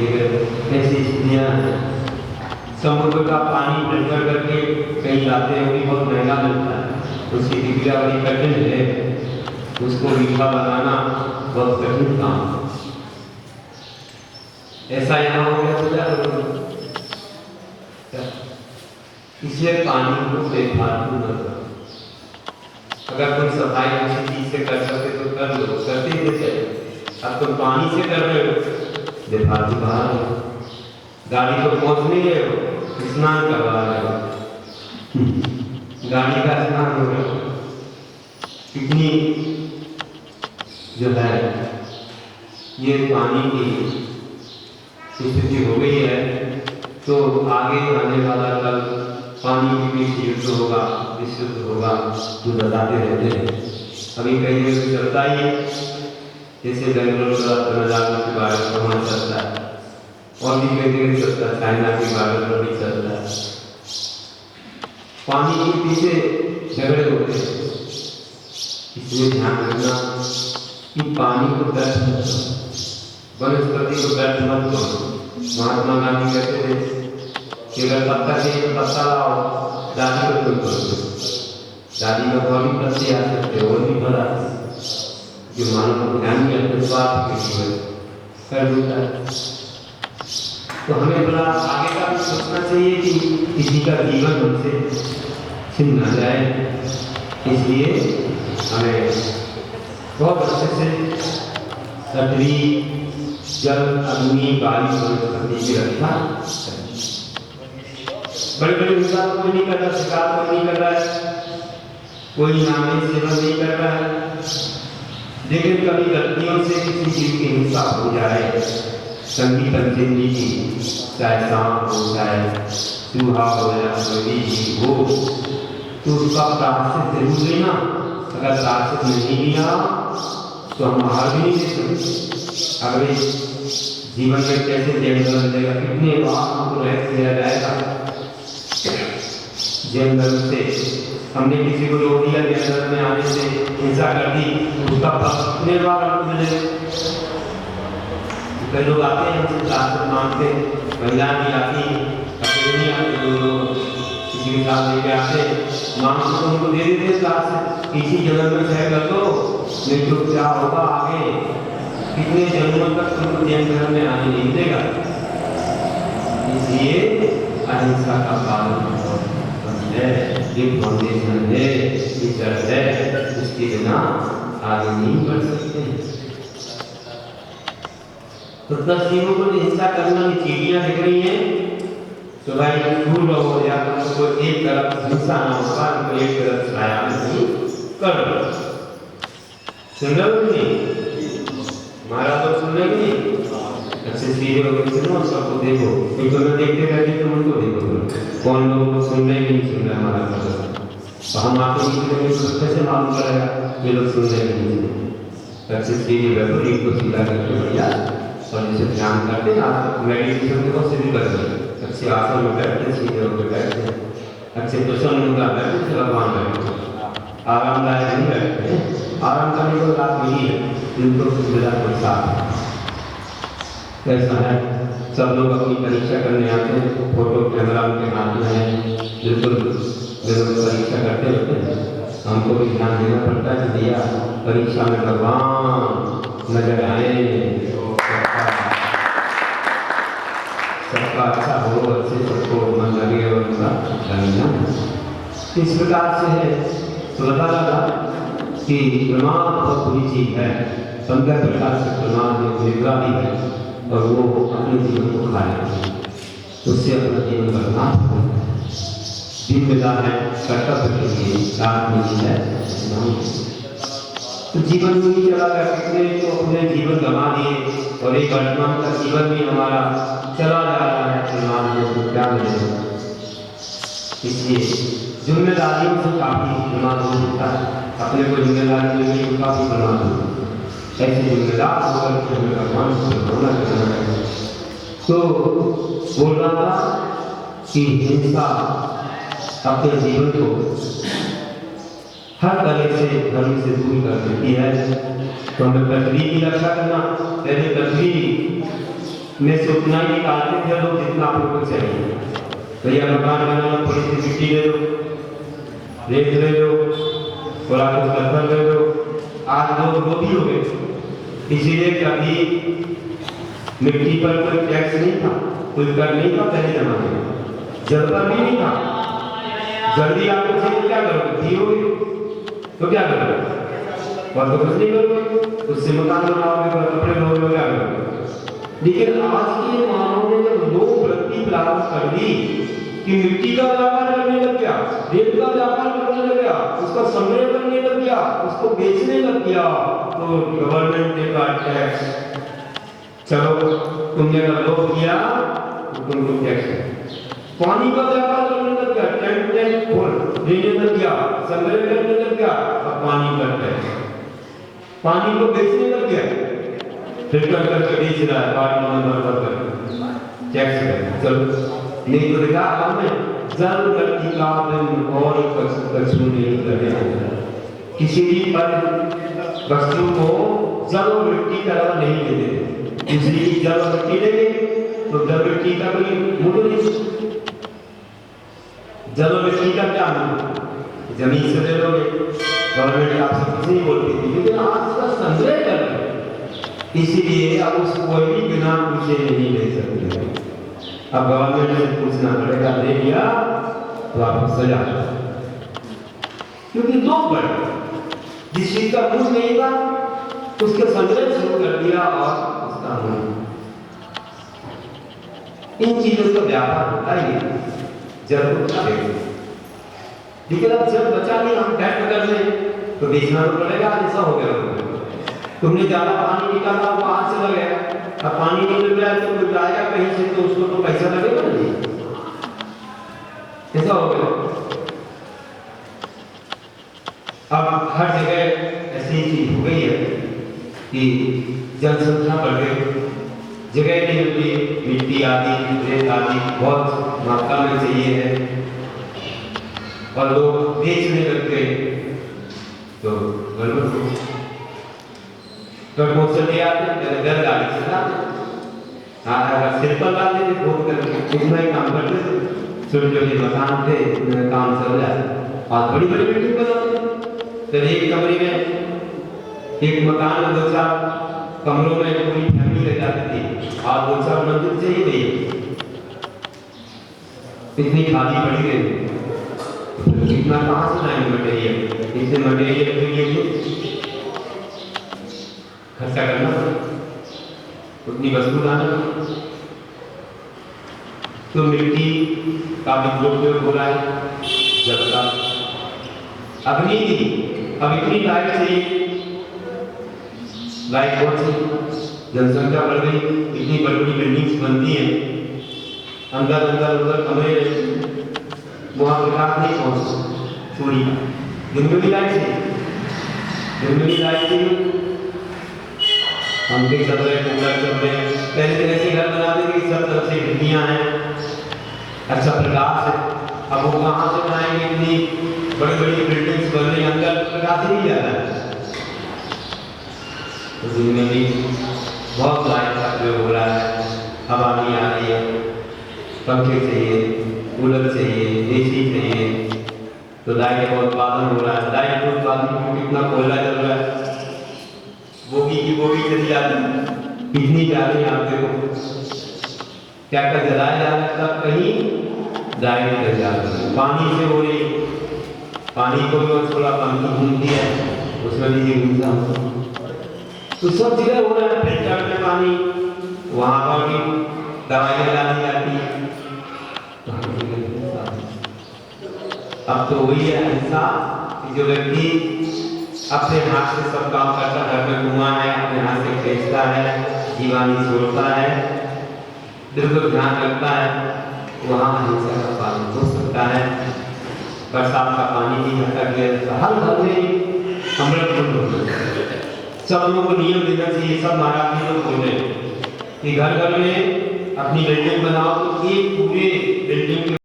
ऐसी स्थितियाँ समुद्र का पानी फिल्टर करके कहीं लाते हैं, वो भी बहुत महंगा मिलता है, उसकी प्रक्रिया बड़ी कठिन है, उसको मीठा बनाना बहुत कठिन काम है। ऐसा यहाँ हो गया इसलिए पानी को बेफालतू न करो। अगर तुम सफाई किसी चीज से कर सकते तो कर लो, करते ही चले। अब तुम पानी से कर रहे हो, बेफालतू बाहर हो, गाड़ी को पहुंच नहीं रहे हो, स्नान करवा रहे हो, गाड़ी का स्नान हो रहा हो, कितनी जो है ये पानी की स्थिति हो गई है। तो आगे आने वाला कल पानी भी शुद्ध होगा, विशुद्ध होगा, जो बताते रहते हैं। अभी कई जगह चलता ही है, जैसे बेंगलोर के बारे में वहाँ चलता है, और भी कई जगह चलता है, चाइना के बारे में भी चलता है। पानी के पीछे झगड़े होते हैं, इसलिए ध्यान रखना कि पानी को व्यर्थ मत करो, वनस्पति को व्यर्थ मत करो। महात्मा गांधी कहते थे कि अगर पत्ता चाहिए तो पत्ता लाओ, दादी को तुम करो, दादी का और भी पत्ते आ सकते और भी बड़ा जो मानव ध्यान में अपने स्वार्थ के जीवन कर देता है। तो हमें बड़ा आगे का भी सोचना चाहिए कि किसी का जीवन हमसे छिन न जाए, इसलिए हमें बहुत अच्छे से पृथ्वी, जल, अग्नि, वायु, वनस्पति की रक्षा करनी। बड़े बड़े इंसान कोई नहीं कर रहा, शिकार कोई नहीं कर रहा है, कोई नामे सेवन नहीं कर रहा है, लेकिन कभी गलतियों से किसी चीज की हिंसा हो जाए, संगी पंचेंद्री की, चाहे सांप हो, चाहे चूहा हो या कोई जीव हो, तो उसका प्रायश्चित जरूर लेना। अगर प्रायश्चित नहीं लिया तो हम बाहर भी नहीं दे सकते। अगले जीवन में कैसे जैन मिलेगा, कितने बार हमको रह दिया जाएगा। जैन धर्म से हमने किसी को रोक दिया, जैन धर्म में आने से हिंसा कर दी, उसका कितने बार हमको मिलेगा। कई लोग आते हैं हमसे प्रार्थना मांगते, महिला भी आती, अकेले नहीं आते, दो लोग किसी के साथ लेके आते, मांग तो उनको दे देते साथ, इसी जन्म में तय कर दो, नहीं तो क्या होगा आगे, कितने जन्मों तक तुमको जैन धर्म में आने नहीं देगा। इसलिए अहिंसा का पालन है, एक फाउंडेशन है, टीचर है, उसके बिना आगे नहीं बढ़ सकते। तो 10 जीवों को हिंसा करना की चीटियां दिख रही हैं, तो भाई फूल हो या तो एक तरफ हिंसा ना होगा, तो एक तरफ छाया नहीं कर लो। सुन रहे हमारा तो सुन रहे नहीं, अच्छे सीधे लोग सुनो, सबको देखो, एक तो देखते रहते तुम उनको देखो, कौन लोग सुन रहे नहीं सुन रहे हमारा मतलब, तो हम आपको कैसे मालूम करेगा ये लोग सुन रहे नहीं। अच्छे सीधे बैठो, एक को सीधा करके बढ़िया, और जैसे ध्यान करते हैं आप मेडिटेशन के बहुत से भी करते हैं, अच्छे आसन में बैठते, सीधे होकर बैठते हैं, अच्छे प्रसन्न होकर बैठते, भगवान बैठते, आरामदायक नहीं बैठते, आराम करने को रात नहीं है, इनको सुविधा के साथ। कैसा है, सब लोग अपनी परीक्षा करने आते हैं, फोटो कैमरा उनके हाथ में है, बिल्कुल परीक्षा करते होते हैं, हमको भी ध्यान देना पड़ता है कि भैया परीक्षा में भगवान नजर आए, सबका अच्छा हो, अच्छे सबको मन लगे और उनका लगना। इस प्रकार से है तो पता लगा कि प्रमाण बहुत बुरी चीज है, 15 प्रकार से प्रमाण में निद्रा भी है, और वो अपने जीवन को खा लेते हैं, उससे अपना जीवन बर्बाद होता है। जिम्मेदार है कर्तव्य के लिए, रात नहीं है, तो जीवन में ही चला गया, कितने तो अपने जीवन गंवा दिए, और एक वर्तमान का जीवन भी हमारा चला जा रहा है, प्रमाण में तो क्या मिलेगा। इसलिए जिम्मेदारियों से काफी प्रमाण हो सकता है, अपने को जिम्मेदारी लेने को काफी प्रमाण होता है, ऐसे जिम्मेदार होकर के हमें भगवान से होना करना है। तो बोल रहा था कि हिंसा अपने जीवन को हर तरह से धर्म से दूर कर देती है, तो हमें पृथ्वी की रक्षा करना, पहले पृथ्वी में से उतना ही निकालते थे लोग जितना आपको चाहिए। भैया मकान बनाना, थोड़ी सी मिट्टी ले लो, रेत ले लो, थोड़ा कुछ पत्थर ले लो, आज लोग वो भी हो गए। इसीलिए कभी मिट्टी पर कोई टैक्स नहीं था, कोई कर नहीं था पहले जमाने में, जल पर भी नहीं था। जल्दी आपको चाहिए क्या करोगे, दियोगे तो क्या करोगे, और तो कुछ नहीं करोगे, उससे मकान बनाओगे, कपड़े धोओगे, क्या करोगे। लेकिन आज के मानव ने जब लोग वृत्ति प्राप्त कर दी कि मिट्टी का व्यापार करने लग गया, रेत का व्यापार करने लग गया, उसका संग्रह करने लग गया, उसको बेचने लग गया, तो गवर्नमेंट ने कहा टैक्स, चलो तुमने अगर लोभ किया तो तुमको टैक्स। पानी का व्यापार करने लग गया, टैंक खोल देने लग गया, संग्रह करने लग गया, अब पानी का टैक्स, पानी को बेचने लग गया, फिल्टर करके बेच रहा है, पानी नंबर पर टैक्स है। चलो नहीं तो देखा हमने जल करती का दिन और कछु नहीं करने, किसी भी पर वस्तु को जल और मिट्टी का अलावा नहीं लेते, इसलिए जल और मिट्टी लेंगे तो जल मिट्टी का कोई मूल्य नहीं। जल और मिट्टी का क्या मूल्य, जमीन से ले लोगे, गवर्नमेंट आपसे कुछ नहीं बोलती थी, लेकिन आज का संग्रह कर रहे, इसीलिए अब उसको कोई भी बिना पूछे नहीं ले सकते। अब गवर्नमेंट से पूछना पड़ेगा, दे दिया तो आपको सजा, क्योंकि लोग बढ़ जिस चीज का मूल नहीं था उसके संग्रह शुरू कर दिया और उसका मूल। इन चीजों का व्यापार होता ही जब उतना देखो, लेकिन अब जब बचा नहीं हम टैक्स कर लें तो बेचना तो पड़ेगा। ऐसा हो गया, तुमने ज्यादा पानी निकाला वो हाथ से लग गया, अब पानी नहीं मिल रहा है तो कोई जाएगा कहीं से तो उसको तो पैसा लगेगा नहीं, ऐसा हो गया। अब हर जगह ऐसी चीज हो गई है कि जनसंख्या बढ़ गई, जगह नहीं होती, मिट्टी आदि रेत आदि बहुत मात्रा में चाहिए है और लोग बेचने लग गए, तो गड़बड़ तो मोटर ले आते, घर गाड़ी चलाते, अगर सिंपल डालते थे फोन करके इतना ही काम करते थे, छोटे छोटे मकान थे, काम चल जाए। और बड़ी बड़ी बिल्डिंग बनाते, तो एक कमरे में एक मकान में 2-4 कमरों में पूरी फैमिली रह जाती थी, और 2-4 मंजिल चाहिए थी, इतनी खाली पड़ी गई, इतना कहाँ से लाएंगे मटेरियल, इतने मटेरियल के लिए खर्चा करना पड़ेगा, उतनी वस्तु लाना पड़ेगा। तो मिट्टी का भी उपयोग हो रहा है, जल का, अग्नि की अब इतनी लाइट चाहिए, लाइट बहुत सी, जनसंख्या बढ़ गई, इतनी बड़ी बड़ी बिल्डिंग्स बनती हैं, अंदर अंदर उधर कमरे वहाँ प्रकाश नहीं पहुँच चोरी, दिन में भी लाइट चाहिए, दिन में भी लाइट चाहिए, पंखे चल रहे, कूलर चल रहे, पहले तो ऐसे घर बनाते थे कि सब तरफ से खिड़कियां हैं, अच्छा प्रकाश है, अब वो कहाँ से बनाएंगे, इतनी बड़ी बड़ी बिल्डिंग्स बन रही, अंदर प्रकाश ही जा रहा है, तो दिन में भी बहुत लाइट का प्रयोग हो रहा है, हवा नहीं आ रही है, पंखे चाहिए, कूलर चाहिए, एसी चाहिए, तो लाइट का उत्पादन हो रहा है। लाइट के उत्पादन में कितना कोयला जल रहा है, वो भी चली जाती, कितनी जा रही है आप देखो, क्या क्या जलाया जा रहा है, सब कहीं जाए कर जा रहा है, पानी से हो रही, पानी को भी थोड़ा पंखी घूमती है, उसमें भी ये घूमता, तो सब जगह हो रहा है, फिल्टर में पानी, वहाँ पर भी दवाइयाँ डाली जाती है। अब तो वही है ऐसा कि जो व्यक्ति अपने हाथ से सब काम करता है, घर में कुआं है, अपने हाथ से खींचता है, जीवानी छोड़ता है, बिल्कुल ध्यान रखता है, वहाँ अहिंसा का पालन हो सकता है। बरसात का पानी भी इकट्ठा किया जाता है, हर घर में अमृत कुंड होता है। सब लोगों को नियम देना चाहिए, सब महाराज जी लोग बोले कि घर घर में अपनी बिल्डिंग बनाओ तो एक पूरे बिल्डिंग